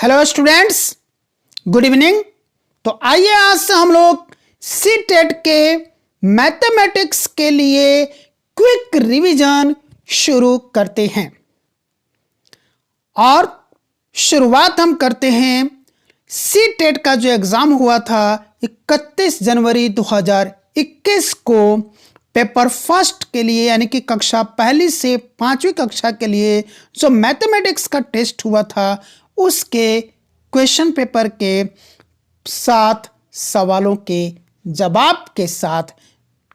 Hello students, good evening. तो आइए आज से हम लोग सी टेट के मैथमेटिक्स के लिए क्विक रिवीजन शुरू करते हैं। और शुरुआत हम करते हैं सी टेट का जो एग्जाम हुआ था 31 जनवरी 2021 को पेपर फर्स्ट के लिए, यानी कि कक्षा पहली से 5वीं कक्षा के लिए जो मैथमेटिक्स का टेस्ट हुआ था उसके क्वेश्चन पेपर के 7 सवालों के जवाब के साथ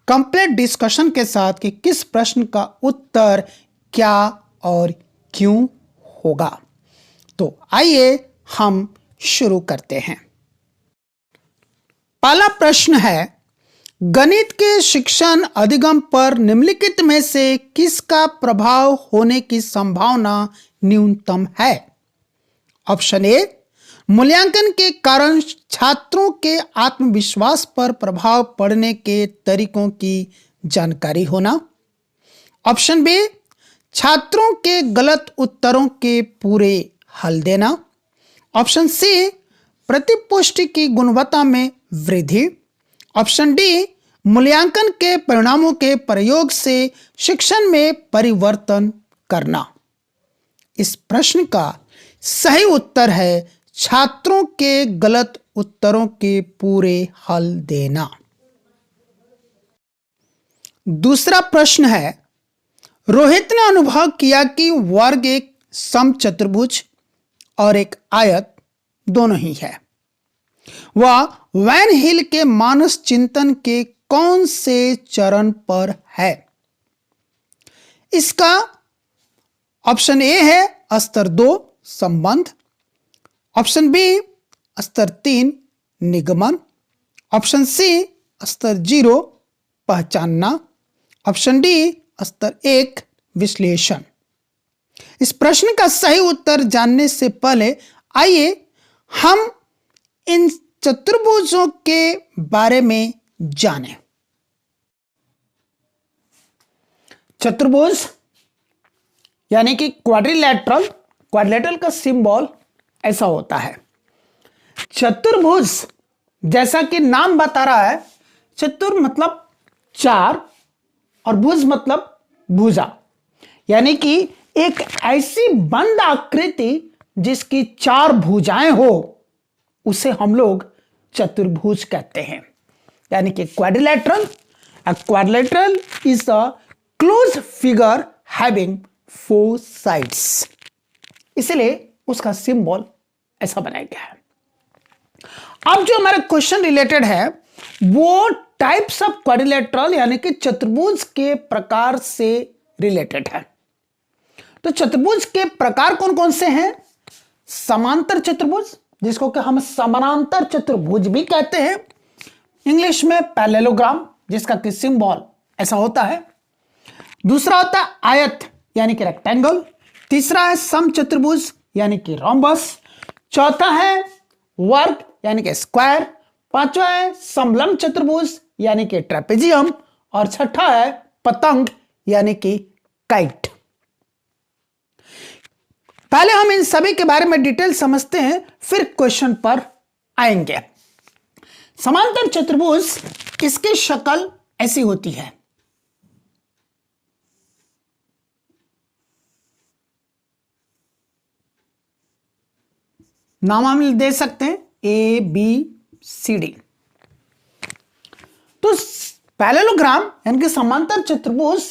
कंप्लीट डिस्कशन के साथ कि किस प्रश्न का उत्तर क्या और क्यों होगा। तो आइए हम शुरू करते हैं। पहला प्रश्न है, गणित के शिक्षण अधिगम पर निम्नलिखित में से किसका प्रभाव होने की संभावना न्यूनतम है? ऑप्शन ए, मूल्यांकन के कारण छात्रों के आत्मविश्वास पर प्रभाव पड़ने के तरीकों की जानकारी होना। ऑप्शन बी, छात्रों के गलत उत्तरों के पूरे हल देना। ऑप्शन सी, प्रतिपुष्टि की गुणवत्ता में वृद्धि। ऑप्शन डी, मूल्यांकन के परिणामों के प्रयोग से शिक्षण में परिवर्तन करना। इस प्रश्न का सही उत्तर है छात्रों के गलत उत्तरों के पूरे हल देना। दूसरा प्रश्न है, रोहित ने अनुभव किया कि वर्ग एक समचतुर्भुज और एक आयत दोनों ही है। वह वैन हिल के मानस चिंतन के कौन से चरण पर है? इसका ऑप्शन ए है स्तर 2 संबंध। ऑप्शन बी स्तर 3 निगमन। ऑप्शन सी स्तर 0 पहचानना। ऑप्शन डी स्तर 1 विश्लेषण। इस प्रश्न का सही उत्तर जानने से पहले आइए हम इन चतुर्भुजों के बारे में जानें। चतुर्भुज यानी कि क्वाड्रिलेटरल का सिंबल ऐसा होता है। चतुर्भुज जैसा कि नाम बता रहा है, चतुर मतलब 4 और भुज मतलब भुजा, यानी कि एक ऐसी बंद आकृति जिसकी 4 भुजाएं हो उसे हम लोग चतुर्भुज कहते हैं। यानी कि quadrilateral is a close figure having 4 sides, इसलिए उसका सिंबल ऐसा बनाया गया है। अब जो हमारा क्वेश्चन रिलेटेड है वो टाइप्स ऑफ क्वाड्रिलेटरल यानी कि चतुर्भुज के प्रकार से रिलेटेड है। तो चतुर्भुज के प्रकार कौन कौन से हैं? समांतर चतुर्भुज, जिसको कि हम समानांतर चतुर्भुज भी कहते हैं। इंग्लिश में पैरेललोग्राम, जिसका कि सिंबल ऐसा होता है। दूसरा होता है आयत यानी कि रेक्टेंगल। तीसरा है समचतुर्भुज यानी कि रोम्बस। चौथा है वर्ग यानी कि स्क्वायर। पांचवा है समलंब चतुर्भुज यानी कि ट्रेपेजियम। और छठा है पतंग यानी कि काइट। पहले हम इन सभी के बारे में डिटेल समझते हैं, फिर क्वेश्चन पर आएंगे। समांतर चतुर्भुज, इसकी शक्ल ऐसी होती है। नाम हम दे सकते हैं ए बी सी डी। तो पैरेललोग्राम यानी कि समांतर चतुर्भुज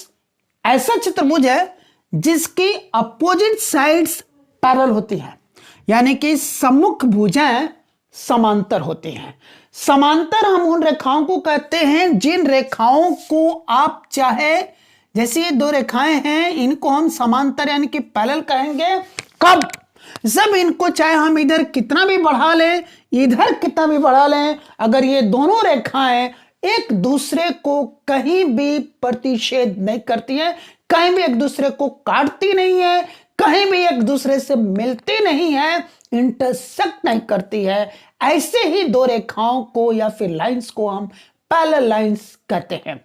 ऐसा चतुर्भुज है जिसकी अपोजिट साइड्स पैरेलल होती है, यानी कि सम्मुख भुजाएं समांतर होती हैं। समांतर हम उन रेखाओं को कहते हैं जिन रेखाओं को आप चाहे, जैसे ये 2 रेखाएं हैं, इनको हम समांतर यानी कि पैरेलल कहेंगे। कब? जब इनको चाहे हम इधर कितना भी बढ़ा लें, इधर कितना भी बढ़ा लें, अगर ये दोनों रेखाएं एक दूसरे को कहीं भी प्रतिच्छेद नहीं करती है, कहीं भी एक दूसरे को काटती नहीं है, कहीं भी एक दूसरे से मिलती नहीं है, इंटरसेक्ट नहीं करती है, ऐसे ही 2 रेखाओं को या फिर लाइंस को हम पैरेलल लाइंस कहते हैं।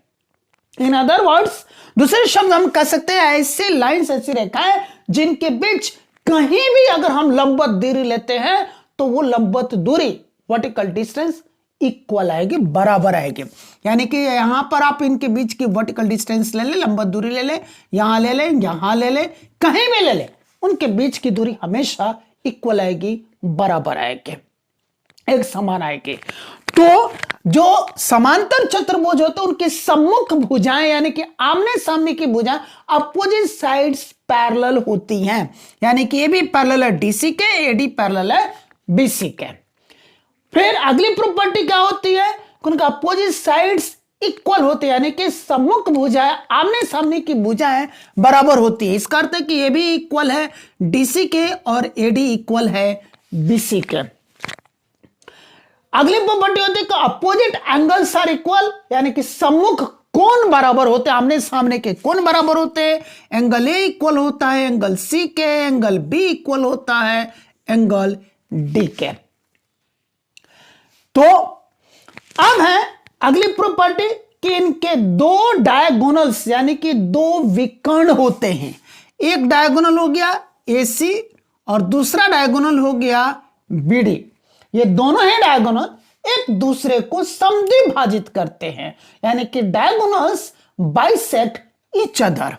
इन अदर वर्ड्स, दूसरे शब्द हम कह सकते हैं ऐसे लाइंस, ऐसी रेखाएं जिनके बीच कहीं भी अगर हम लंबवत दूरी लेते हैं तो वो लंबवत दूरी वर्टिकल डिस्टेंस इक्वल आएगी, बराबर आएगी। यानी कि यहां पर आप इनके बीच की वर्टिकल डिस्टेंस ले ले, लंबवत दूरी ले ले, यहां ले ले, यहां ले ले, कहीं भी ले ले, उनके बीच की दूरी हमेशा इक्वल आएगी, बराबर आएगी, एक समान आएगी। तो जो समांतर चतुर्भुज होते हैं उनके सम्मुख भुजाएं यानी कि आमने सामने की भुजाएं अपोजिट साइड्स पैरेलल होती हैं। यानी कि ए बी पैरेलल है डीसी के, एडी पैरेलल है बीसी के। फिर अगली प्रॉपर्टी क्या होती है, उनका अपोजिट साइड्स इक्वल होते हैं, यानी कि सम्मुख भुजाएं आमने सामने की भुजाएं बराबर होती है। इसका अर्थ है कि ए बी इक्वल है डीसी के और एडी इक्वल है बीसी के। अगली प्रॉपर्टी होती है कि अपोजिट एंगल्स आर इक्वल, यानी कि सम्मुख कोण बराबर होते हैं, आमने सामने के कोण बराबर होते हैं। एंगल ए इक्वल होता है एंगल सी के, एंगल बी इक्वल होता है एंगल डी के। तो अब है अगली प्रॉपर्टी कि इनके दो डायगोनल्स यानी कि दो विकर्ण होते हैं। एक डायगोनल हो गया AC और दूसरा डायगोनल हो गया BD। ये दोनों ही डायगोनल एक दूसरे को समद्विभाजित करते हैं, यानी कि डायगोनल्स बाइसेक्ट ईच अदर।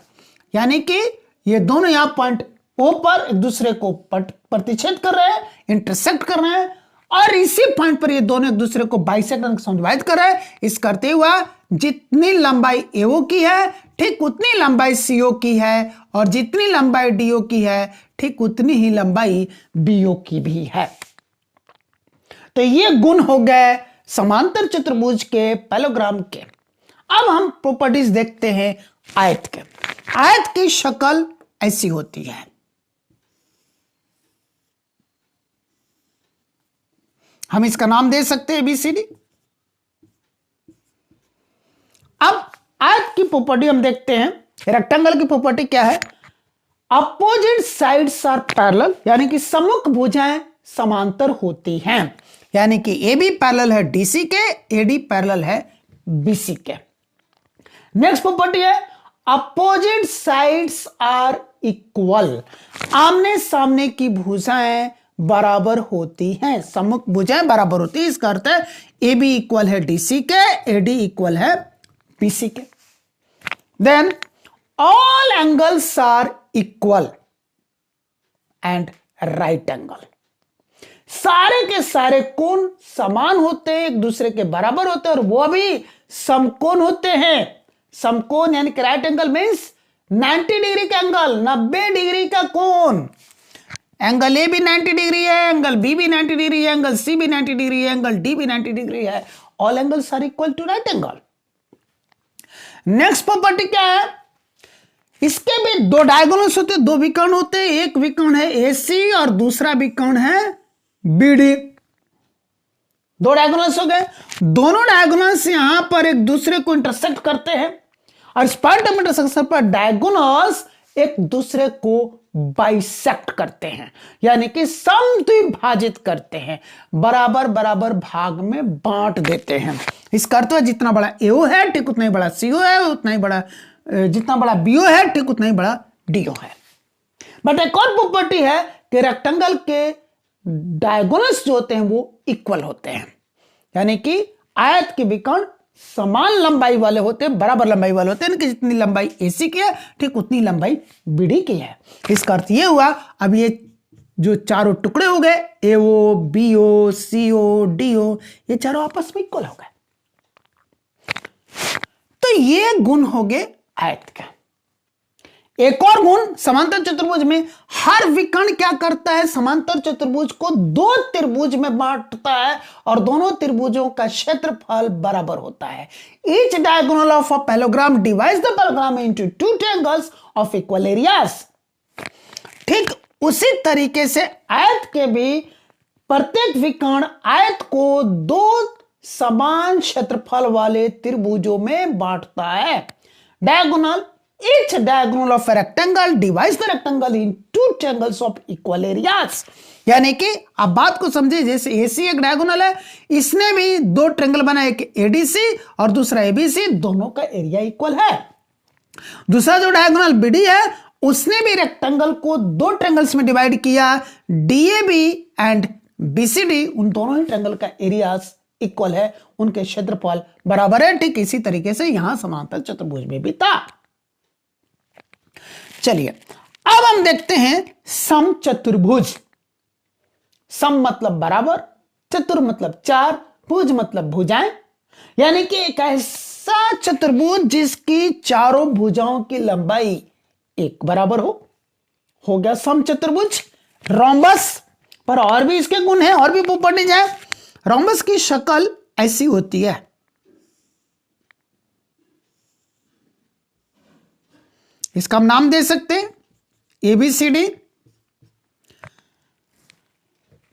यानी कि ये दोनों यहां पॉइंट O पर एक दूसरे को प्रतिच्छेद कर रहे हैं, इंटरसेक्ट कर रहे हैं, और इसी पॉइंट पर ये दोनों एक दूसरे को बाइसेक्ट समद्विभाजित कर रहे हैं। इस करते हुआ जितनी लंबाई AO की है ठीक उतनी लंबाई CO की है, और जितनी लंबाई DO की है ठीक उतनी ही लंबाई BO की भी है। तो ये गुण हो गए समांतर चतुर्भुज के पैरेललोग्राम के। अब हम प्रॉपर्टीज देखते हैं आयत के। आयत की शक्ल ऐसी होती है, हम इसका नाम दे सकते हैं ABCD। अब आयत की प्रॉपर्टी हम देखते हैं। रेक्टेंगल की प्रॉपर्टी क्या है, अपोजिट साइड्स आर पैरेलल, यानी कि सम्मुख भुजाएं समांतर होती हैं। यानी कि AB पैरेलल है DC के, AD पैरेलल है BC के। नेक्स्ट प्रॉपर्टी है अपोजिट साइड्स आर इक्वल, आमने सामने की भुजाएं बराबर होती हैं, सम्मुख भुजाएं बराबर होती है। इसका अर्थ है AB इक्वल है DC के, AD इक्वल है BC के। Then all angles are equal and right angle, सारे के सारे कोण समान होते हैं, एक दूसरे के बराबर होते हैं, और वो भी समकोण होते हैं। समकोण यानी कि राइट एंगल मींस 90 डिग्री का एंगल, 90 डिग्री का कोण। एंगल ए भी 90 डिग्री है, एंगल बी भी 90 डिग्री है, एंगल सी भी 90 डिग्री है, एंगल डी भी 90 डिग्री है। All angles are equal to right angle. Next property क्या है, इसके भी दो डायगोनल्स होते हैं, दो विकर्ण होते हैं। एक विकर्ण है AC और दूसरा विकर्ण है BD। दो डायगोनल्स हो गए, दोनों डायगोनल्स यहां पर एक दूसरे को इंटरसेक्ट करते हैं, और इस पॉइंट ऑफ इंटरसेक्शन पर डायगोनल्स एक दूसरे को बाइसेक्ट करते हैं, यानी कि समद्विभाजित करते हैं, बराबर बराबर भाग में बांट देते हैं। इसका अर्थ है जितना बड़ा AO है ठीक उतना ही बड़ा CO है, उतना ही बड़ा जितना बड़ा BO है ठीक उतना ही बड़ा DO है। बट एक और प्रॉपर्टी है कि रेक्टेंगल के डायगोनल्स जो होते हैं वो इक्वल होते हैं, यानी कि आयत के विकर्ण समान लंबाई वाले होते हैं, बराबर लंबाई वाले होते हैं, कि जितनी लंबाई AC की है ठीक उतनी लंबाई BD की है। इसका अर्थ ये हुआ अब ये जो चारों टुकड़े हो गए AO, BO, CO, DO, ये चारों आपस में इक्वल हो गए। तो ये गुण हो गए आयत का। एक और गुण समांतर चतुर्भुज में, हर विकर्ण क्या करता है, समांतर चतुर्भुज को दो त्रिभुज में बांटता है, और दोनों त्रिभुजों का क्षेत्रफल बराबर होता है। Each diagonal of a parallelogram divides the parallelogram into two triangles of equal areas. ठीक उसी तरीके से आयत के भी प्रत्येक विकर्ण आयत को दो समान क्षेत्रफल वाले त्रिभुजों में बांटता है। Diagonal, each diagonal of a rectangle divides the rectangle in two triangles of equal areas। यानी कि आप बात को समझे, जैसे AC एक डायगोनल है, इसने भी दो ट्रायंगल बनाए, एक ADC और दूसरा ABC, दोनों का एरिया इक्वल है। दूसरा जो डायगोनल BD है उसने भी रेक्टेंगल को दो ट्रायंगल्स में डिवाइड किया, डीएबी एंड बीसीडी, उन दोनों ही ट्रायंगल का एरियाज इक्वल है, उनके क्षेत्रफल बराबर है। ठीक इसी तरीके से यहां समांतर चतुर्भुज में भी था। चलिए अब हम देखते हैं सम चतुर्भुज। सम मतलब बराबर, चतुर मतलब चार, भुज मतलब भुजाएं, यानी कि एक ऐसा चतुर्भुज जिसकी चारों भुजाओं की लंबाई एक बराबर हो गया सम चतुर्भुज। रोम्बस पर और भी इसके गुण हैं, और भी प्रॉपर्टीज है। रोम्बस की शक्ल ऐसी होती है, इसका हम नाम दे सकते हैं एबीसीडी।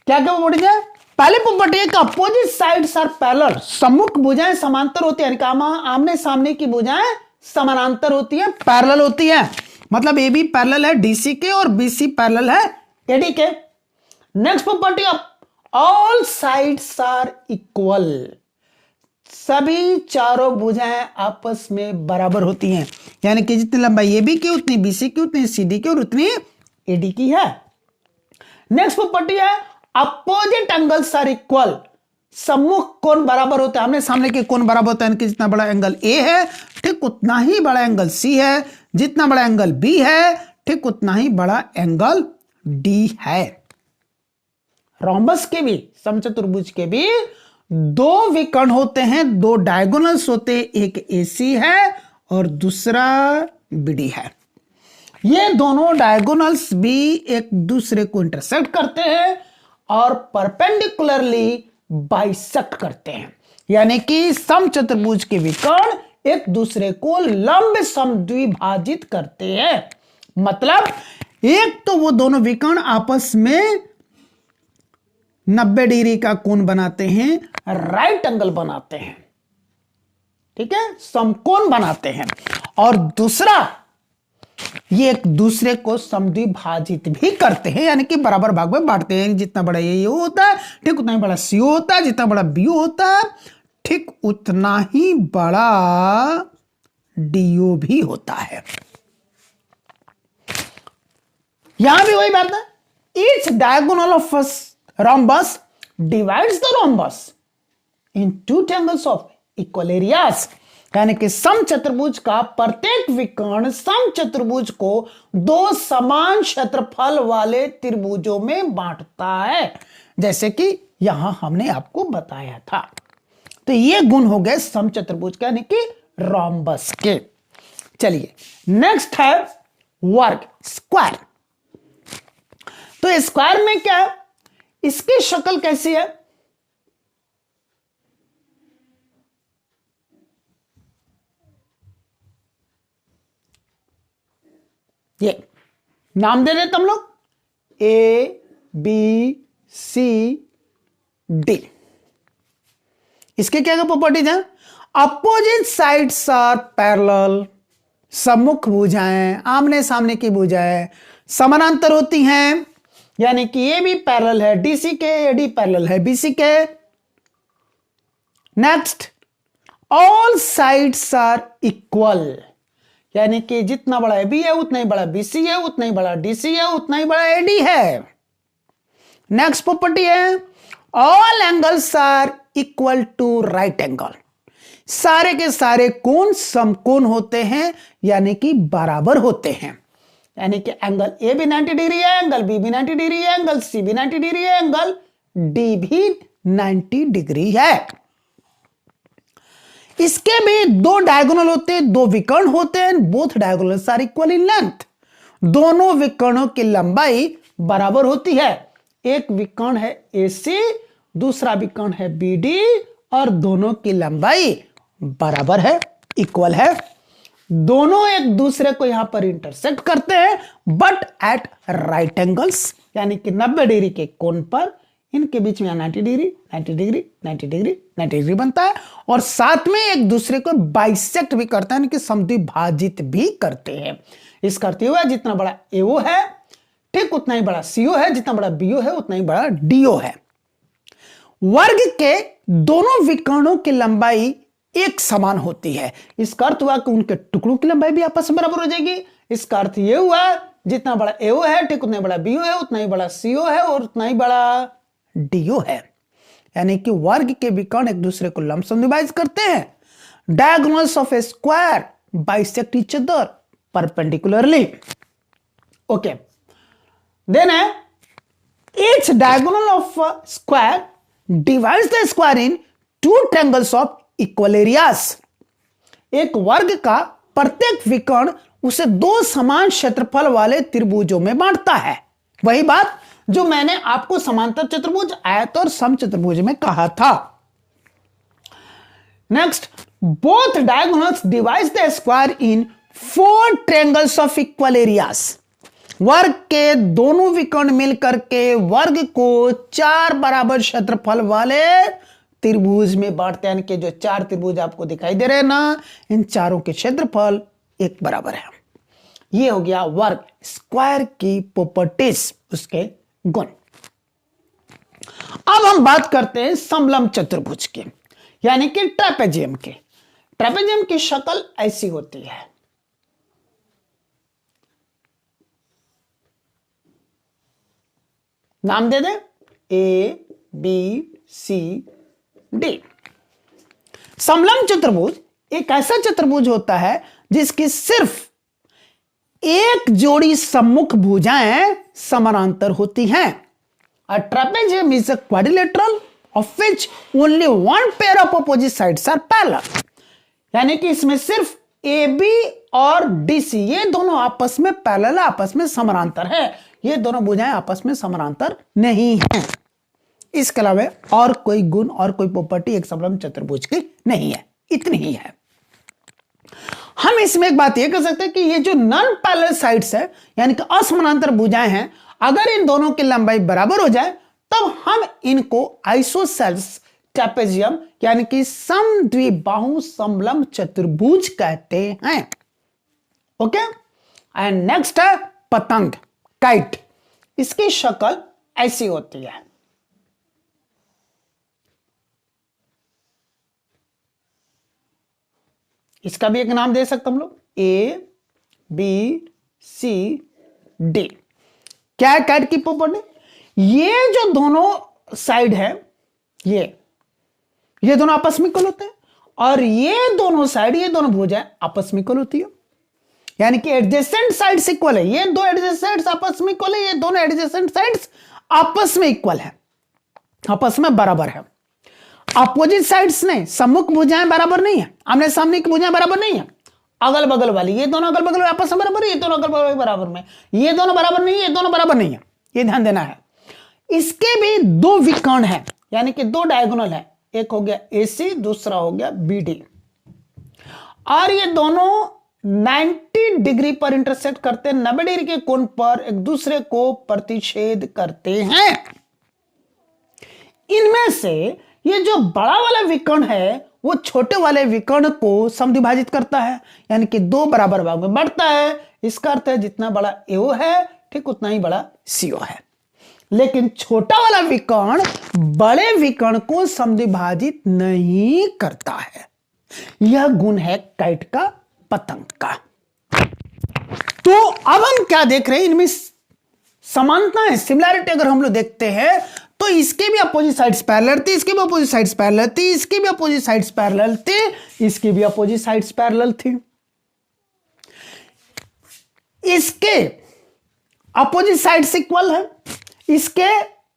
क्या क्या प्रॉपर्टीज है? पहले प्रॉपर्टी है कि अपोजिट साइड्स आर पैरेलल, सम्मुख भुजाएं समांतर होती है, आमने सामने की भुजाएं समानांतर होती है, पैरेलल होती है। मतलब ए बी पैरेलल है डीसी के और बीसी पैरेलल है एडी के। Next property, all sides are equal, सभी चारों भुजाएं आपस में बराबर होती हैं, यानी कि जितनी लंबाई ए बी की उतनी बीसी की उतनी सीडी की और उतनी एडी की है। नेक्स्ट प्रॉपर्टी है अपोजिट एंगल्स आर इक्वल, सम्मुख कोण बराबर होते हैं, आमने सामने के कोण बराबर होते हैं, यानी कि जितना बड़ा एंगल ए है ठीक उतना ही बड़ा एंगल सी है, जितना बड़ा एंगल बी है ठीक उतना ही बड़ा एंगल डी है। रोम्बस के भी, समचतुर्भुज के भी दो विकर्ण होते हैं, दो डायगोनल्स होते हैं, एक एसी है और दूसरा बीडी है। ये दोनों डायगोनल्स भी एक दूसरे को इंटरसेक्ट करते हैं और परपेंडिकुलरली बाइसेक्ट करते हैं, यानी कि समचतुर्भुज के विकर्ण एक दूसरे को लंब समद्विभाजित करते हैं। मतलब एक तो वो दोनों विकर्ण आपस में 90 डिग्री का कोण बनाते हैं, राइट एंगल बनाते हैं, ठीक है, समकोण बनाते हैं, और दूसरा ये एक दूसरे को समद्विभाजित भी करते हैं, यानी कि बराबर भाग में बांटते हैं। जितना बड़ा ये होता है ठीक उतना ही बड़ा सी होता है, जितना बड़ा बी होता है ठीक उतना ही बड़ा डीओ भी होता है। यहां भी वही बात है, each diagonal of rhombus divides the rhombus in two triangles of equal areas, यानी कि समचतुर्भुज का प्रत्येक विकर्ण समचतुर्भुज को दो समान क्षेत्रफल वाले त्रिभुजों में बांटता है, जैसे कि यहां हमने आपको बताया था। तो ये गुण हो गए समचतुर्भुज का, यानी कि रोम्बस के। चलिए नेक्स्ट है वर्ग, स्क्वायर। तो स्क्वायर में क्या है, इसकी शक्ल कैसी है? ये नाम दे देते हम लोग, ए बी सी डी। इसके क्या क्या प्रॉपर्टीज हैं? अपोजिट साइड्स आर पैरेलल, सम्मुख भुजाएं, आमने सामने की भुजाएं समानांतर होती हैं, यानी कि ये भी पैरेलल है डीसी के, एडी पैरेलल है बीसी के। Next, all sides are equal, यानी कि जितना बड़ा बी है उतना ही बड़ा बीसी है, उतना ही बड़ा डीसी है, उतना ही बड़ा एडी है। नेक्स्ट प्रॉपर्टी है all angles are equal to right angle, सारे के सारे कोण समकोण होते हैं, यानी कि बराबर होते हैं, यानी कि एंगल ए भी 90 डिग्री है, एंगल बी भी 90 डिग्री है, एंगल सी भी 90 डिग्री है, एंगल डी भी 90 डिग्री है। इसके भी दो डायगोनल होते हैं, दो विकर्ण होते हैं, both diagonals are equal in length, दोनों विकर्णों की लंबाई बराबर होती है। एक विकर्ण है एसी, दूसरा विकर्ण है बीडी, और दोनों की लंबाई बराबर है, इक्वल है। दोनों एक दूसरे को यहां पर इंटरसेक्ट करते हैं, बट एट राइट एंगल्स, यानी कि 90 डिग्री के कोण पर इनके बीच में 90 डिग्री 90 डिग्री 90 डिग्री 90 डिग्री बनता है, और साथ में एक दूसरे को बाइसेक्ट भी करता है, यानी कि समद्विभाजित भी करते हैं। इस करते हुए जितना बड़ा एओ है ठीक उतना ही बड़ा सीओ है, जितना बड़ा बीओ है उतना ही बड़ा डीओ है। वर्ग के दोनों विकर्णों की लंबाई एक समान होती है, इसका अर्थ हुआ कि उनके टुकड़ों की लंबाई भी आपस में बराबर हो जाएगी, इसका अर्थ ये हुआ जितना बड़ा AO है ठीक उतना ही बड़ा BO है, उतना ही बड़ा CO है और उतना ही बड़ा DO है। यानी कि वर्ग के विकर्ण एक दूसरे को लमसम डिवाइड करते हैं। Diagonals of a square bisect each other perpendicularly. Okay, then है each diagonal of a square divides the square in two triangles of equal areas। एक वर्ग का प्रत्येक विकर्ण उसे दो समान क्षेत्रफल वाले त्रिभुजों में बांटता है। वही बात जो मैंने आपको समांतर चतुर्भुज, आयत और समचतुर्भुज में कहा था। Next, both diagonals divides the square in 4 triangles of equal areas. वर्ग के दोनों विकर्ण मिलकर के वर्ग को 4 बराबर क्षेत्रफल वाले त्रिभुज में बांटते हैं। यानी कि जो 4 त्रिभुज आपको दिखाई दे रहे हैं ना, इन चारों के क्षेत्रफल एक बराबर है। ये हो गया वर्ग स्क्वायर की प्रॉपर्टीज, उसके गुण। अब हम बात करते हैं समलंब चतुर्भुज के, यानी कि ट्रेपेजियम के। ट्रेपेजियम की शक्ल ऐसी होती है। नाम दे दे ABCD। समलंब चतुर्भुज एक ऐसा चतुर्भुज होता है जिसकी सिर्फ एक जोड़ी सम्मुख भुजाएं समानांतर होती हैं। A trapezium is a quadrilateral of which only one pair of opposite sides are parallel। यानी कि इसमें सिर्फ AB और DC ये दोनों आपस में पैरेलल, आपस में समानांतर है। ये दोनों भुजाएं आपस में समानांतर नहीं हैं। इसके अलावा और कोई गुण और कोई प्रॉपर्टी एक समलंब चतुर्भुज की नहीं है, इतनी ही है। हम इसमें एक बात यह कर सकते हैं कि ये जो नॉन पैरेलल साइड्स है, यानी कि असमानांतर भुजाएं हैं, अगर इन दोनों की लंबाई बराबर हो जाए तब हम इनको आइसोसेल्स ट्रेपेजियम यानी कि समद्विबाहु समलंब चतुर्भुज कहते हैं। ओके, एंड नेक्स्ट है पतंग, काइट। इसकी शक्ल ऐसी होती है। इसका भी एक नाम दे सकते हम लोग, ABCD। क्या है काइट की प्रॉपर्टी? ये जो दोनों साइड है, ये दोनों आपस में इक्वल होते हैं, और ये दोनों साइड, ये दोनों भुजाएं आपस में इक्वल होती है। यानी कि एडजेसेंट साइड्स इक्वल है। ये दो एडजेसेंट साइड्स आपस में इक्वल है, ये दोनों एडजेसेंट साइड्स आपस में इक्वल है, आपस में बराबर है। अपोजिट साइड्स ने, सम्मुख भुजाएं बराबर नहीं है, आमने सामने की भुजाएं बराबर नहीं है। अगल बगल वाली, ये दोनों अगल बगल आपस में बराबर है, ये दोनों अगल बगल बराबर में, ये दोनों बराबर नहीं है, ये दोनों बराबर नहीं है। ये ध्यान देना है। इसके भी दो विकर्ण है, यानी कि दो डायगोनल है। एक हो गया AC, दूसरा हो गया BD, और ये दोनों 90 डिग्री पर इंटरसेक्ट करते हैं, 90 डिग्री के कोण पर एक दूसरे को प्रतिच्छेद करते हैं। इनमें से ये जो बड़ा वाला विकर्ण है वो छोटे वाले विकर्ण को समद्विभाजित करता है, यानी कि दो बराबर भाग में बढ़ता है। इसका अर्थ है जितना बड़ा AO है ठीक उतना ही बड़ा CO है। लेकिन छोटा वाला विकर्ण बड़े विकर्ण को समद्विभाजित नहीं करता है। यह गुण है काइट का, पतंग का। तो अब हम क्या देख रहे हैं, इनमें समानता है, सिमिलैरिटी अगर हम लोग देखते हैं तो इसके भी अपोजिट साइड्स पैरेलल थी, इसके भी अपोजिट साइड्स पैरेलल थी, इसके भी अपोजिट साइड्स पैरेलल थी, इसके भी अपोजिट साइड्स पैरेलल थी। इसके अपोजिट साइड्स इक्वल है, इसके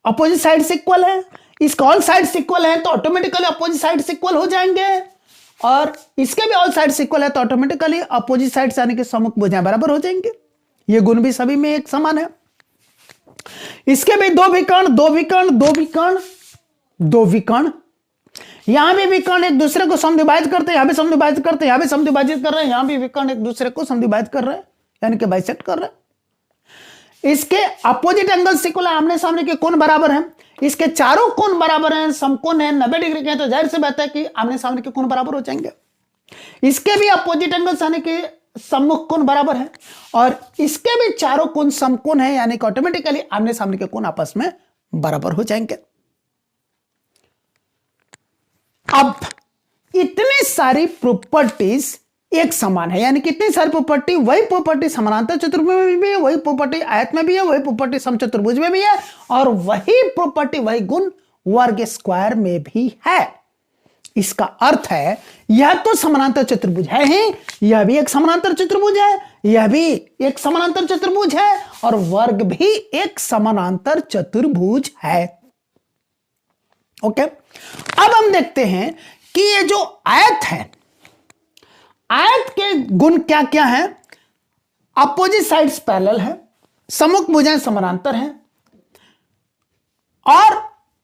अपोजिट साइड्स इक्वल है, इसका ऑल साइड्स इक्वल है तो ऑटोमेटिकली अपोजिट साइड्स इक्वल हो जाएंगे, और इसके भी ऑल साइड्स इक्वल है तो ऑटोमेटिकली अपोजिट साइड्स यानी कि सम्मुख भुजाएं बराबर हो जाएंगे। ये गुण भी सभी में एक समान है। इसके भी दो विकर्ण, दो विकर्ण, दो विकर्ण, दो विकर्ण, यहां भी विकर्ण एक दूसरे को समद्विभाजित करते हैं, यहां भी समद्विभाजित करते हैं, यहां भी समद्विभाजित कर रहे हैं, यहां भी विकर्ण एक दूसरे को समद्विभाजित कर रहे हैं, यानी कि बाइसेक्ट कर रहे हैं। इसके अपोजिट एंगल्स इक्वल है, आमने सामने के कोण बराबर हैं, इसके चारों कोण बराबर हैं, समकोण है, 90 डिग्री के, तो जाहिर सी बात है कि आमने सामने के कोण बराबर हो जाएंगे। इसके भी अपोजिट एंगल्स यानी कि सम्मुख कोण बराबर है, और इसके भी चारों कोण समकोण है, यानी कि ऑटोमेटिकली आमने सामने के कोण आपस में बराबर हो जाएंगे। अब इतनी सारी प्रॉपर्टीज एक समान है, यानी कितनी सारी प्रॉपर्टी, वही प्रॉपर्टी समानांतर चतुर्भुज में भी है, वही प्रॉपर्टी आयत में भी है, वही प्रॉपर्टी समचतुर्भुज में भी है, और वही प्रॉपर्टी, वही गुण वर्ग स्क्वायर में भी है। इसका अर्थ है यह तो समानांतर चतुर्भुज है ही, यह भी एक समानांतर चतुर्भुज है, यह भी एक समानांतर चतुर्भुज है, और वर्ग भी एक समानांतर चतुर्भुज है। ओके, अब हम देखते हैं कि ये जो आयत है, आयत के गुण क्या क्या है? अपोजिट साइड्स पैरेलल है, सम्मुख भुजाएं समानांतर हैं, और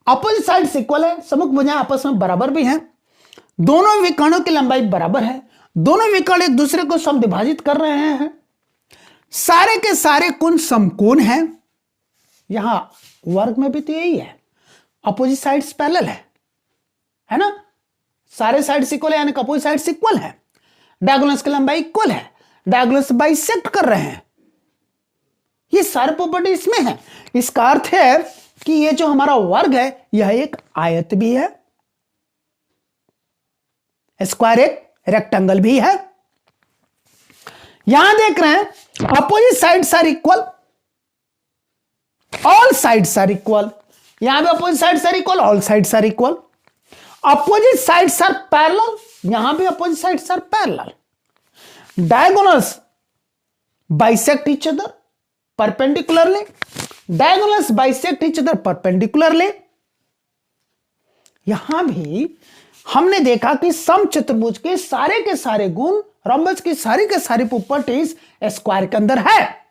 अपोजिट साइड्स इक्वल है, सम्मुख भुजाएं आपस में बराबर भी हैं, दोनों विकर्णों की लंबाई बराबर है, दोनों विकर्ण एक दूसरे को समद्विभाजित कर रहे हैं, सारे के सारे कोण समकोण हैं। यहां वर्ग में भी तो यही है, अपोजिट साइड्स पैरेलल है ना, सारे साइड्स इक्वल है, यानी अपोजिट साइड्स इक्वल है, डायगोनल्स की लंबाई इक्वल है, डायगोनल्स बाइसेक्ट कर रहे हैं, ये सारे प्रॉपर्टी इसमें है। इसका अर्थ है कि ये जो हमारा वर्ग है यह एक आयत भी है, स्क्वायर एक रेक्टेंगल भी है। यहां देख रहे हैं opposite sides are equal, all sides are equal, यहां भी opposite sides are equal, all sides are equal, opposite sides are parallel, यहां भी opposite sides are parallel, diagonals bisect each other perpendicularly, diagonals bisect each other perpendicularly. यहां भी हमने देखा कि समचतुर्भुज के सारे गुण, रोम्बस की सारी के सारी प्रॉपर्टीज स्क्वायर के अंदर है।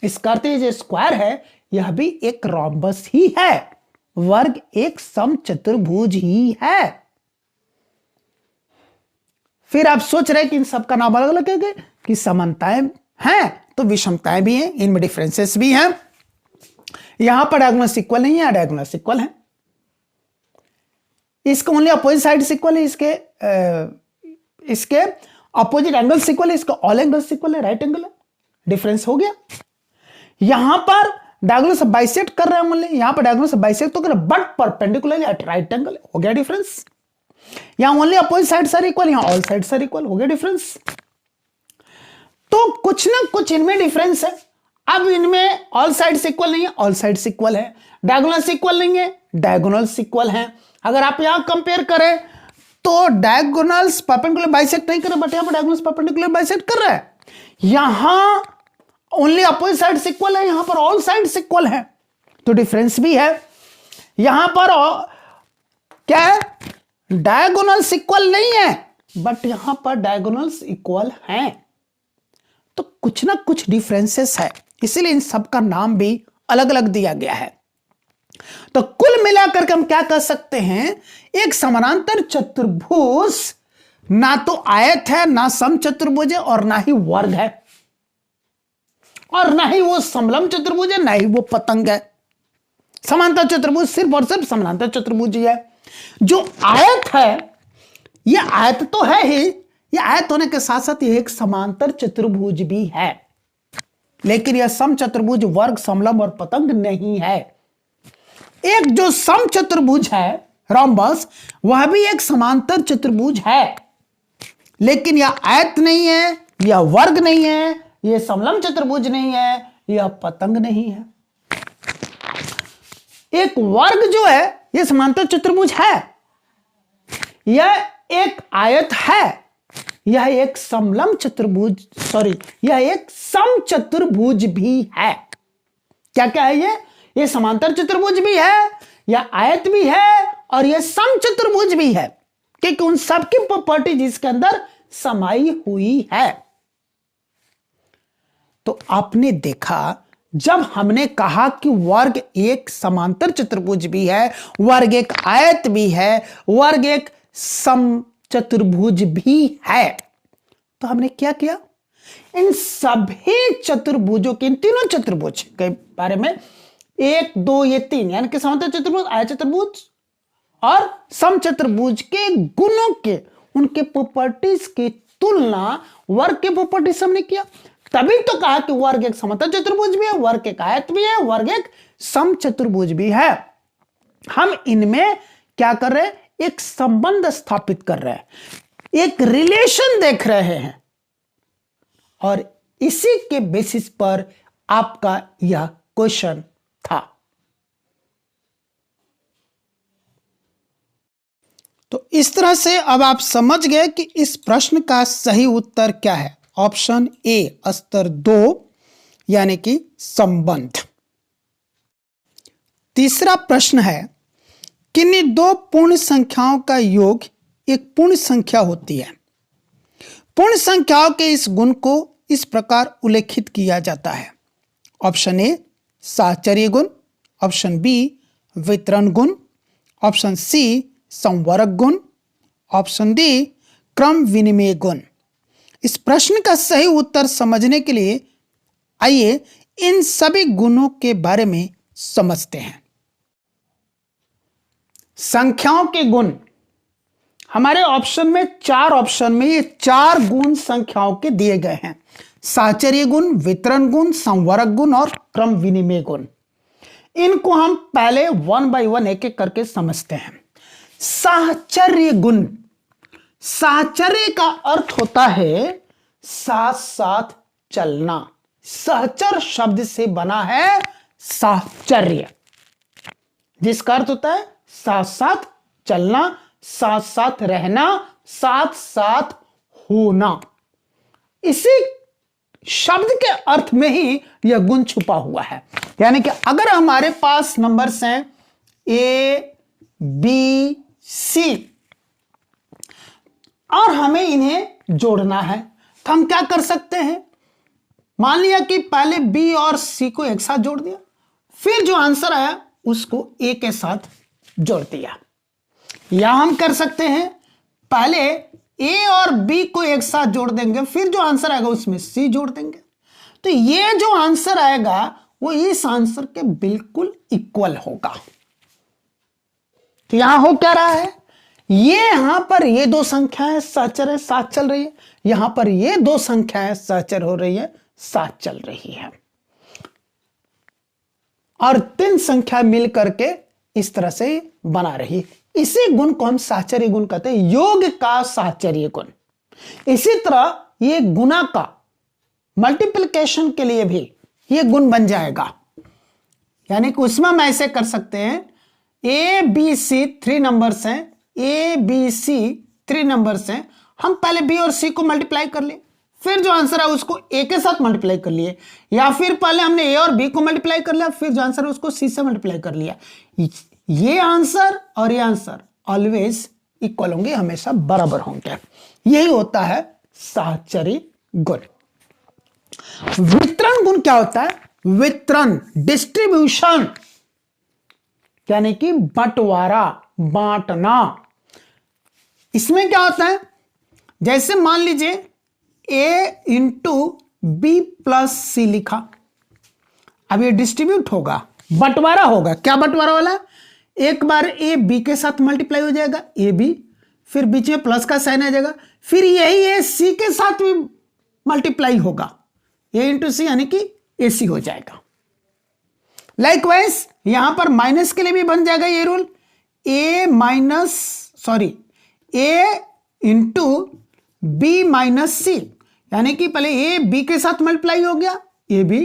इसका अर्थ जो स्क्वायर है यह भी एक रोम्बस ही है, वर्ग एक समचतुर्भुज ही है। फिर आप सोच रहे हैं कि इन सबका नाम अलग अलग है कि समानताएं हैं तो विषमताएं भी हैं, इनमें डिफरेंसेस भी हैं। यहां पर डायगोनल्स इक्वल नहीं है, डायगोनल्स इक्वल है, इसका ओनली अपोजिट साइड्स इक्वल है, इसके अपोजिट एंगल्स इक्वल है, इसका ऑल एंगल्स इक्वल है, राइट एंगल है, डिफरेंस हो गया। यहां पर डायगोनल्स बाइसेक्ट कर रहे हैं ओनली, यहां पर डायगोनल्स बाइसेक्ट तो कर रहे हैं but perpendicular at right angle, हो गया डिफरेंस। यहां only opposite sides are equal, यहां ऑल साइड्स आर इक्वल, हो गया डिफरेंस। तो कुछ ना कुछ इनमें डिफरेंस है। अब इनमें ऑल साइड्स इक्वल नहीं है, ऑल साइड्स इक्वल है, डायगोनल्स इक्वल नहीं है, डायगोनल्स इक्वल है। अगर आप यहां कंपेयर करें तो डायगोनल्स परपेंडिकुलर बाइसेक्ट नहीं कर रहे, बट यहां पर डायगोनल्स परपेंडिकुलर बाइसेक्ट कर रहा है। यहां ओनली अपोजिट साइड्स इक्वल है, यहां पर ऑल साइड्स इक्वल है, तो डिफरेंस भी है। यहां पर क्या है, डायगोनल्स इक्वल नहीं है, बट यहां पर डायगोनल्स इक्वल हैं, तो कुछ ना कुछ डिफरेंसेस है, इसीलिए इन सब का नाम भी अलग अलग दिया गया है। तो कुल मिलाकर के हम क्या कह सकते हैं, एक समानांतर चतुर्भुज ना तो आयत है, ना समचतुर्भुज है, और ना ही वर्ग है, और ना ही वो समलंब चतुर्भुज है, ना ही वो पतंग है। समांतर चतुर्भुज सिर्फ और सिर्फ समानांतर चतुर्भुज ही है। जो आयत है ये आयत तो है ही, ये आयत होने के साथ साथ ये एक समांतर चतुर्भुज भी है, लेकिन यह समचतुर्भुज वर्ग, समलंब और पतंग नहीं है। एक जो समचतुर्भुज है रोम्बस, वह भी एक समांतर चतुर्भुज है, लेकिन यह आयत नहीं है, यह वर्ग नहीं है, यह समलंब चतुर्भुज नहीं है, यह पतंग नहीं है। एक वर्ग जो है यह समांतर चतुर्भुज है, यह एक आयत है, यह एक समलंब चतुर्भुज, यह एक समचतुर्भुज भी है। क्या क्या है ये समांतर चतुर्भुज भी है, यह आयत भी है, और यह समचतुर्भुज भी है, क्योंकि उन सबकी प्रॉपर्टी जिसके अंदर समाई हुई है। तो आपने देखा, जब हमने कहा कि वर्ग एक समांतर चतुर्भुज भी है, वर्ग एक आयत भी है, वर्ग एक समचतुर्भुज भी है, तो हमने क्या किया, इन सभी चतुर्भुजों के, इन तीनों चतुर्भुज के बारे में, 1 2 ये 3, यानी कि समांतर चतुर्भुज, आयत चतुर्भुज और समचतुर्भुज के गुणों के, उनके प्रॉपर्टीज की तुलना वर्ग के प्रॉपर्टी से हमने किया। तभी तो कहा कि वर्ग एक समांतर चतुर्भुज भी है, वर्ग एक आयत भी है, वर्ग एक समचतुर्भुज भी है। हम इनमें क्या कर रहे हैं, एक संबंध स्थापित कर रहे हैं, एक रिलेशन देख रहे हैं और इसी के बेसिस पर आपका यह क्वेश्चन था। तो इस तरह से अब आप समझ गए कि इस प्रश्न का सही उत्तर क्या है। ऑप्शन ए स्तर 2 यानी कि संबंध। तीसरा प्रश्न है, किन्हीं दो पूर्ण संख्याओं का योग एक पूर्ण संख्या होती है। पूर्ण संख्याओं के इस गुण को इस प्रकार उल्लेखित किया जाता है। ऑप्शन ए साहचर्य गुण, ऑप्शन बी वितरण गुण, ऑप्शन सी संवरक गुण, ऑप्शन डी क्रम विनिमय गुण। इस प्रश्न का सही उत्तर समझने के लिए आइए इन सभी गुणों के बारे में समझते हैं। संख्याओं के गुण हमारे ऑप्शन में, 4 ऑप्शन में ये 4 गुण संख्याओं के दिए गए हैं। साहचर्य गुण, वितरण गुण, संवरक गुण और क्रम विनिमय गुण। इनको हम पहले 1 बाय 1 एक एक करके समझते हैं। साहचर्य गुण, साहचर्य का अर्थ होता है साथ साथ चलना। सहचर शब्द से बना है साहचर्य, जिसका अर्थ होता है साथ साथ चलना, साथ साथ रहना, साथ साथ होना। इसी शब्द के अर्थ में ही यह गुण छुपा हुआ है। यानी कि अगर हमारे पास नंबर्स हैं ए बी सी और हमें इन्हें जोड़ना है, तो हम क्या कर सकते हैं। मान लिया कि पहले बी और सी को एक साथ जोड़ दिया, फिर जो आंसर आया उसको ए के साथ जोड़ दिया। या हम कर सकते हैं पहले ए और बी को एक साथ जोड़ देंगे, फिर जो आंसर आएगा उसमें सी जोड़ देंगे। तो ये जो आंसर आएगा वो इस आंसर के बिल्कुल इक्वल होगा। तो यहां हो क्या रहा है, ये यहां पर ये दो संख्याएं सहचर है, साथ चल रही है। यहां पर ये दो संख्याएं सहचर हो रही है, साथ चल रही है। और 3 संख्या मिल करके इस तरह से बना रही। इसी गुण को हम साहचर्य गुण कहते हैं, योग का साहचर्य गुण। इसी तरह ये गुणा का मल्टीप्लिकेशन के लिए भी ये गुण बन जाएगा। यानी कि उसमें हम ऐसे कर सकते हैं, ए बी सी 3 नंबर्स हैं, ए बी सी 3 नंबर्स हैं। हम पहले बी और सी को मल्टीप्लाई कर लिए, फिर जो आंसर है उसको ए के साथ मल्टीप्लाई कर लिए, या फिर पहले हमने ए और बी को मल्टीप्लाई कर लिया, फिर जो आंसर है उसको सी से मल्टीप्लाई कर लिया। ये आंसर और ये आंसर ऑलवेज इक्वल होंगे, हमेशा बराबर होंगे। यही होता है साहचर्य गुण। वितरण गुण क्या होता है, वितरण डिस्ट्रीब्यूशन, यानी कि बंटवारा, बांटना। इसमें क्या होता है, जैसे मान लीजिए ए इंटू बी प्लस सी लिखा, अब ये डिस्ट्रीब्यूट होगा, बंटवारा होगा। क्या बंटवारा वाला, एक बार ए बी के साथ मल्टीप्लाई हो जाएगा, ए बी, फिर बीच में प्लस का साइन आ जाएगा, फिर यही ए सी के साथ भी मल्टीप्लाई होगा, ए इंटू सी यानी कि ए सी हो जाएगा। लाइकवाइज यहां पर माइनस के लिए भी बन जाएगा ये रूल, ए इंटू बी माइनस सी, यानी कि पहले ए बी के साथ मल्टीप्लाई हो गया, ए बी,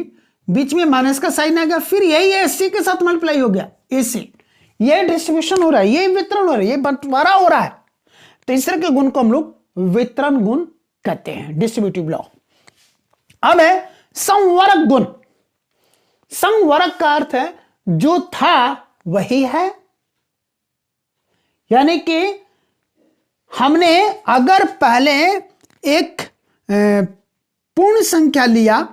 बीच में माइनस का साइन आ गया, फिर यही ए सी के साथ मल्टीप्लाई हो गया, ए सी। ये डिस्ट्रीब्यूशन हो रहा है, ये वितरण हो रहा है, ये बंटवारा हो रहा है। तीसरे के गुण को हम लोग वितरण गुण कहते हैं, डिस्ट्रीब्यूटिव लॉ। अब है संवरक गुण। संवरक का अर्थ है जो था वही है, यानी कि हमने अगर पहले एक पूर्ण संख्या लिया,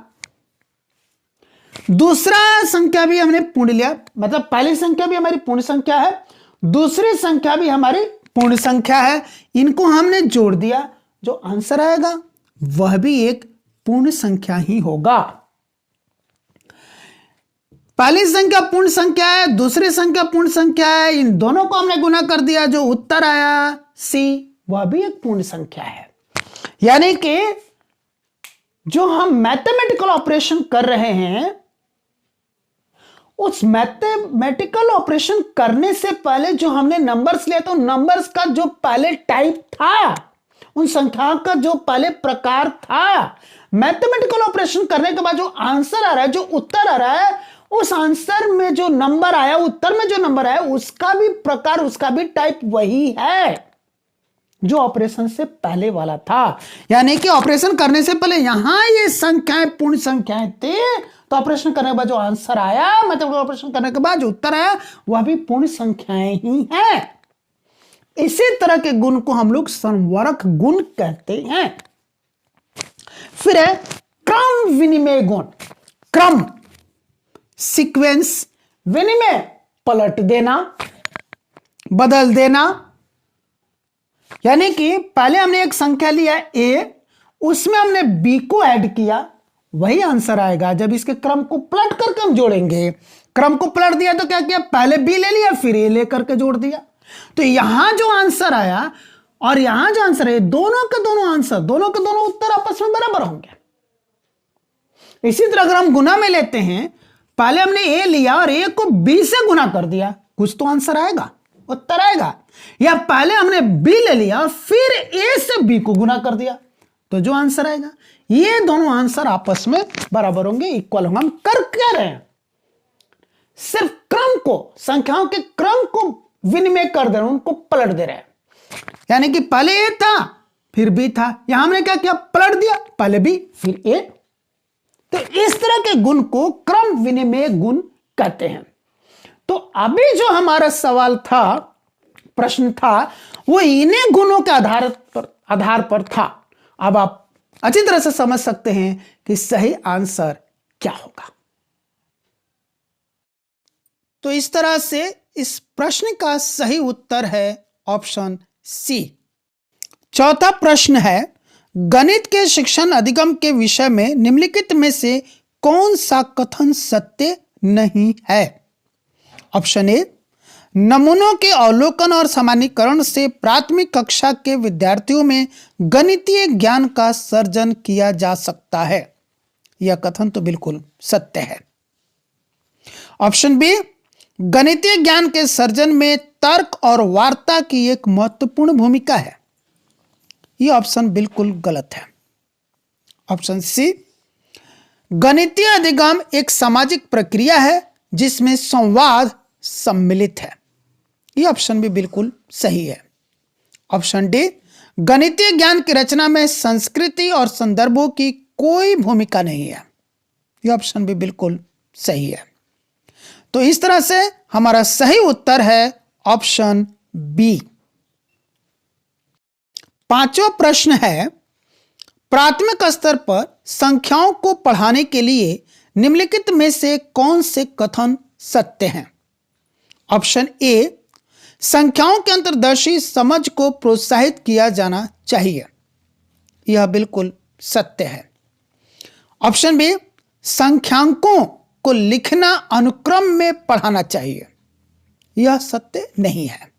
दूसरा संख्या भी हमने पूर्ण लिया, मतलब पहली संख्या भी हमारी पूर्ण संख्या है, दूसरी संख्या भी हमारी पूर्ण संख्या है, इनको हमने जोड़ दिया, जो आंसर आएगा वह भी एक पूर्ण संख्या ही होगा। पहली संख्या पूर्ण संख्या है, दूसरी संख्या पूर्ण संख्या है, इन दोनों को हमने गुना कर दिया, जो उत्तर आया सी वह भी एक पूर्ण संख्या है। यानी कि जो हम मैथमेटिकल ऑपरेशन कर रहे हैं, उस मैथमेटिकल ऑपरेशन करने से पहले जो हमने नंबर्स लिया, तो नंबर्स का जो पहले टाइप था उन संख्याओं का जो पहले प्रकार था, मैथमेटिकल ऑपरेशन करने के बाद जो आंसर आ रहा है, जो उत्तर आ रहा है, उस आंसर में जो नंबर आया, उत्तर में जो नंबर आया, उसका भी प्रकार, उसका भी टाइप वही है जो ऑपरेशन से पहले वाला था। यानी कि ऑपरेशन करने से पहले यहां ये संख्याएं पूर्ण संख्याएं थे, तो ऑपरेशन करने के बाद जो आंसर आया, मतलब ऑपरेशन करने के बाद जो उत्तर आया, वह भी पूर्ण संख्याएं ही है। इसी तरह के गुण को हम लोग संवरक गुण कहते हैं। फिर है क्रम विनिमय गुण। क्रम, सीक्वेंस, विनिमय, पलट देना, बदल देना। यानी कि पहले हमने एक संख्या लिया a, उसमें हमने b को ऐड किया, वही आंसर आएगा जब इसके क्रम को पलट करके हम जोड़ेंगे। क्रम को पलट दिया तो क्या किया, पहले b ले लिया, फिर a लेकर के जोड़ दिया, तो यहां जो आंसर आया और यहां जो आंसर है, दोनों के दोनों आंसर, दोनों के दोनों उत्तर आपस में बराबर होंगे। इसी तरह अगर हम गुना में लेते हैं, पहले हमने a लिया और a को b से गुना कर दिया, कुछ तो आंसर आएगा, उत्तर आएगा। या पहले हमने b ले लिया और फिर a से b को गुना कर दिया, तो जो आंसर आएगा, ये दोनों आंसर आपस में बराबर होंगे, इक्वल होंगे। हम कर क्या रहे हैं, सिर्फ क्रम को, संख्याओं के क्रम को विनिमय कर दे रहे हैं, उनको पलट दे रहे हैं। यानी कि पहले a था, फिर b था, यहां हमने क्या किया, पलट दिया, पहले b फिर a। तो इस तरह के गुण को क्रम विनिमय गुण कहते हैं। तो अभी जो हमारा सवाल था, प्रश्न था, वो इन्हीं गुणों के आधार पर था। अब आप अच्छी तरह से समझ सकते हैं कि सही आंसर क्या होगा। तो इस तरह से इस प्रश्न का सही उत्तर है ऑप्शन सी। चौथा प्रश्न है, गणित के शिक्षण अधिगम के विषय में निम्नलिखित में से कौन सा कथन सत्य नहीं है। ऑप्शन ए, नमूनों के अवलोकन और सामान्यीकरण से प्राथमिक कक्षा के विद्यार्थियों में गणितीय ज्ञान का सर्जन किया जा सकता है। यह कथन तो बिल्कुल सत्य है। ऑप्शन बी, गणितीय ज्ञान के सर्जन में तर्क और वार्ता की एक महत्वपूर्ण भूमिका है। यह ऑप्शन बिल्कुल गलत है। ऑप्शन सी, गणितीय अधिगम एक सामाजिक प्रक्रिया है जिसमें संवाद सम्मिलित है। यह ऑप्शन भी बिल्कुल सही है। ऑप्शन डी, गणितीय ज्ञान की रचना में संस्कृति और संदर्भों की कोई भूमिका नहीं है। यह ऑप्शन भी बिल्कुल सही है। तो इस तरह से हमारा सही उत्तर है ऑप्शन बी। पांचवा प्रश्न है, प्राथमिक स्तर पर संख्याओं को पढ़ाने के लिए निम्नलिखित में से कौन से कथन सत्य हैं। ऑप्शन ए, संख्याओं के अंतर्दर्शी समझ को प्रोत्साहित किया जाना चाहिए। यह बिल्कुल सत्य है। ऑप्शन बी, संख्यांकों को लिखना अनुक्रम में पढ़ाना चाहिए। यह सत्य नहीं है।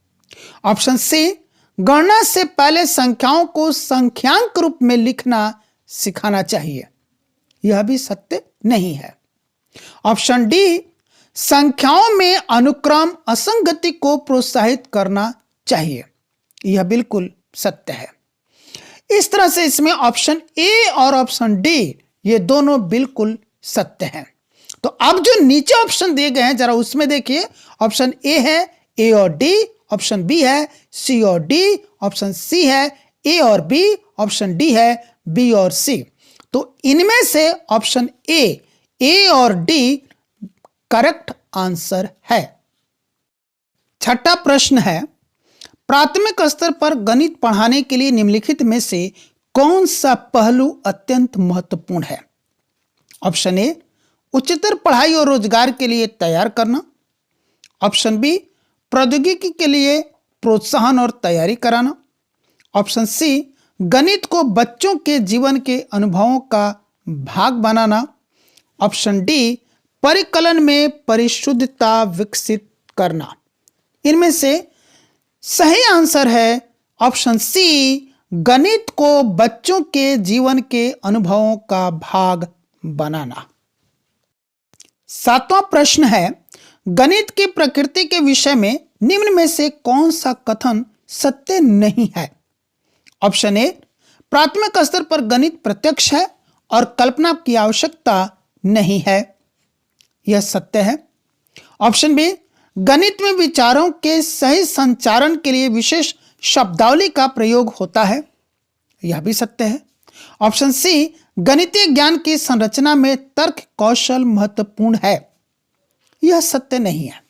ऑप्शन सी, गणना से पहले संख्याओं को संख्यांक रूप में लिखना सिखाना चाहिए। यह भी सत्य नहीं है। ऑप्शन डी, संख्याओं में अनुक्रम असंगति को प्रोत्साहित करना चाहिए। यह बिल्कुल सत्य है। इस तरह से इसमें ऑप्शन ए और ऑप्शन डी ये दोनों बिल्कुल सत्य हैं। तो अब जो नीचे ऑप्शन दिए गए हैं जरा उसमें देखिए। ऑप्शन ए है ए और डी, ऑप्शन बी है सी और डी, ऑप्शन सी है ए और बी, ऑप्शन डी है बी और सी। तो इनमें से ऑप्शन ए और डी करेक्ट आंसर है। छठा प्रश्न है, प्राथमिक स्तर पर गणित पढ़ाने के लिए निम्नलिखित में से कौन सा पहलू अत्यंत महत्वपूर्ण है। ऑप्शन ए, उच्चतर पढ़ाई और रोजगार के लिए तैयार करना। ऑप्शन बी, प्रौद्योगिकी के लिए प्रोत्साहन और तैयारी कराना। ऑप्शन सी, गणित को बच्चों के जीवन के अनुभवों का भाग बनाना। ऑप्शन डी, परिकलन में परिशुद्धता विकसित करना। इनमें से सही आंसर है ऑप्शन सी, गणित को बच्चों के जीवन के अनुभवों का भाग बनाना। सातवां प्रश्न है, गणित की प्रकृति के विषय में निम्न में से कौन सा कथन सत्य नहीं है। ऑप्शन ए, प्राथमिक स्तर पर गणित प्रत्यक्ष है और कल्पना की आवश्यकता नहीं है। यह सत्य है। ऑप्शन बी, गणित में विचारों के सही संचारण के लिए विशेष शब्दावली का प्रयोग होता है। यह भी सत्य है। ऑप्शन सी, गणितीय ज्ञान की संरचना में तर्क कौशल महत्वपूर्ण है। यह सत्य नहीं है।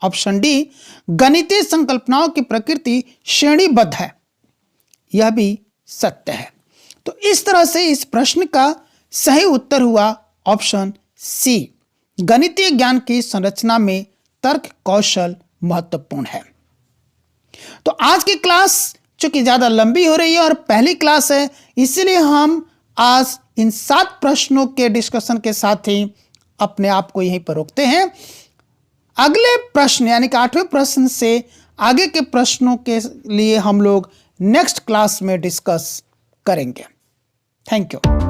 ऑप्शन डी, गणितीय संकल्पनाओं की प्रकृति श्रेणीबद्ध है। यह भी सत्य है। तो इस तरह से इस प्रश्न का सही उत्तर हुआ ऑप्शन सी, गणितीय ज्ञान की संरचना में तर्क कौशल महत्वपूर्ण है। तो आज की क्लास चूंकि ज्यादा लंबी हो रही है और पहली क्लास है, इसलिए हम आज इन 7 प्रश्नों के डिस्कशन के साथ ही अपने आप को यहीं पर रोकते हैं। अगले प्रश्न यानी कि 8वें प्रश्न से आगे के प्रश्नों के लिए हम लोग नेक्स्ट क्लास में डिस्कस करेंगे। Thank you.